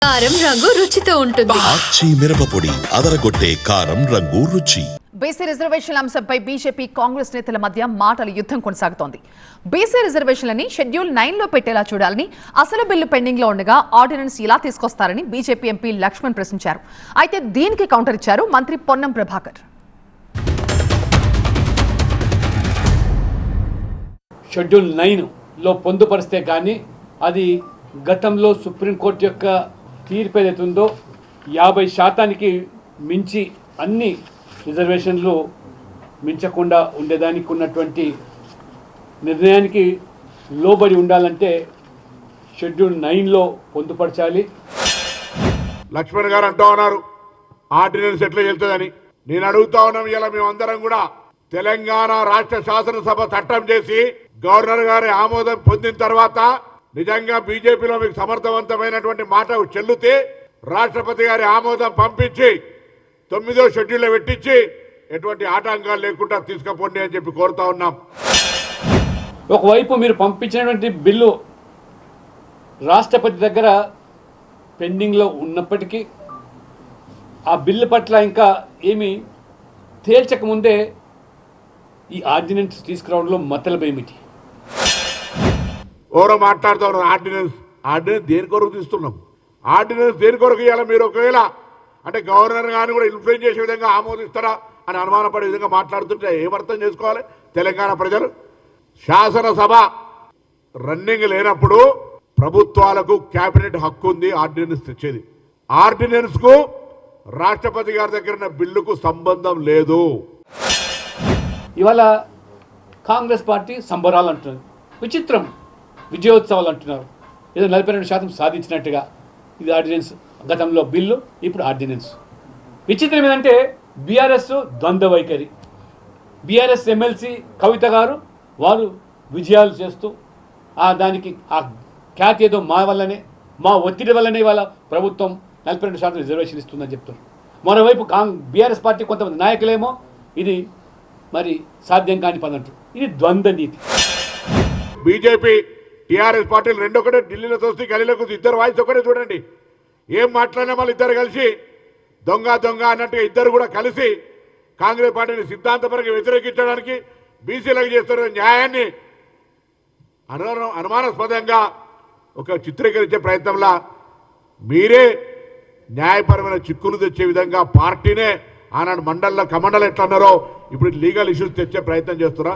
కారం రంగు రుచితో ఉంటుంది. ఆచి మిరపపొడి అదరగొట్టే కారం రంగు రుచి. బీసీ రిజర్వేషన్ల అంశంపై బీజేపీ కాంగ్రెస్ నేతల మధ్య మాటల యుద్ధం కొనసాగుతోంది. బీసీ రిజర్వేషన్లని షెడ్యూల్ 9లో పెట్టేలా చూడాలని, అసలు బిల్లు పెండింగ్ లో ఉండగా ఆర్డినెన్స్ ఇలా తీసుకొస్తారని బీజేపీ ఎంపీ లక్ష్మణ్ ప్రశ్నించారు. అయితే దీనికి కౌంటర్ ఇచ్చారు మంత్రి పొన్నం ప్రభాకర్. షెడ్యూల్ 9లో పొందుపరిస్తే కానీ అది గతంలో సుప్రీంకోర్టు యొక్క తీర్పు ఏదైతుందో 50% మించి అన్ని రిజర్వేషన్లు మించకుండా ఉండేదానికి ఉన్నటువంటి నిర్ణయానికి లోబడి ఉండాలంటే షెడ్యూల్ 9లో పొందుపరచాలి. లక్ష్మణ్ గారు అంటూ ఉన్నారు ఆర్డినెన్స్ ఎట్లా వెళ్తుందని. నేను అడుగుతా ఉన్నాం, ఇలా మేమందరం కూడా తెలంగాణ రాష్ట్ర శాసనసభ చట్టం చేసి గవర్నర్ గారి ఆమోదం పొందిన తర్వాత నిజంగా బీజేపీలో మీకు సమర్థవంతమైనటువంటి మాట చెల్లితే రాష్ట్రపతి గారి ఆమోదం పంపించి 9వ షెడ్యూల్లో పెట్టించి ఎటువంటి ఆటంకాలు లేకుండా తీసుకుపోండి అని చెప్పి కోరుతా ఉన్నాం. ఒకవైపు మీరు పంపించినటువంటి బిల్లు రాష్ట్రపతి దగ్గర పెండింగ్లో ఉన్నప్పటికీ ఆ బిల్లు పట్ల ఇంకా ఏమీ తేల్చకముందే ఈ ఆర్డినెన్స్ తీసుకురావడంలో మతలబు ఏమిటి? ఎవరో మాట్లాడుతూ ఉన్నారు ఆర్డినెన్స్ దేని కొరకు తీస్తున్నాం, ఆర్డినెన్స్ దేని కొరకు ఇవ్వాలి? మీరు ఒకవేళ అంటే గవర్నర్ గారిని కూడా ఇన్ఫ్లుయెన్స్ చేసే విధంగా ఆమోదిస్తారా అని అనుమానపడే విధంగా మాట్లాడుతుంటే ఏమర్థం చేసుకోవాలి తెలంగాణ ప్రజలు? శాసనసభ రన్నింగ్ లేనప్పుడు ప్రభుత్వాలకు కేబినెట్ హక్కు ఉంది ఆర్డినెన్స్ తెచ్చేది. ఆర్డినెన్స్కు రాష్ట్రపతి గారి దగ్గర ఉన్న బిల్లుకు సంబంధం లేదు. ఇవాళ కాంగ్రెస్ పార్టీ సంబరాలు అంటున్నారు, విచిత్రం, విజయోత్సవాలు అంటున్నారు. ఏదో 42% సాధించినట్టుగా. ఇది ఆర్డినెన్స్, గతంలో బిల్లు, ఇప్పుడు ఆర్డినెన్స్. విచిత్రం ఏంటంటే బీఆర్ఎస్ ద్వంద్వ వైఖరి. బీఆర్ఎస్ ఎమ్మెల్సీ కవిత గారు వారు విజయాలు చేస్తూ దానికి ఆ ఖ్యాతి ఏదో మా వల్లనే, మా ఒత్తిడి వల్లనే ఇవాళ ప్రభుత్వం 42% రిజర్వేషన్ ఇస్తుందని చెప్తున్నారు. మరోవైపు బీఆర్ఎస్ పార్టీ కొంతమంది నాయకులేమో ఇది మరి సాధ్యం కాని పని అంటారు. ఇది ద్వంద్వ నీతి. బీజేపీ టీఆర్ఎస్ పార్టీలు రెండు ఒకటే, ఢిల్లీలో తోసి గలీలోకి ఇద్దరు వాయిస్ ఒకటే. చూడండి ఏం మాట్లాడినా వాళ్ళు ఇద్దరు కలిసి దొంగ దొంగ అన్నట్టుగా ఇద్దరు కూడా కలిసి కాంగ్రెస్ పార్టీని సిద్ధాంతపరంగా వ్యతిరేకించడానికి బీసీలకు చేస్తున్న న్యాయాన్ని అనుమానాస్పదంగా ఒక చిత్రీకరించే ప్రయత్నంలో మీరే న్యాయపరమైన చిక్కులు తెచ్చే విధంగా పార్టీనే ఆనాడు మండల్లో కమండలు ఎట్లా అన్నారో ఇప్పుడు లీగల్ ఇష్యూస్ తెచ్చే ప్రయత్నం చేస్తున్నా.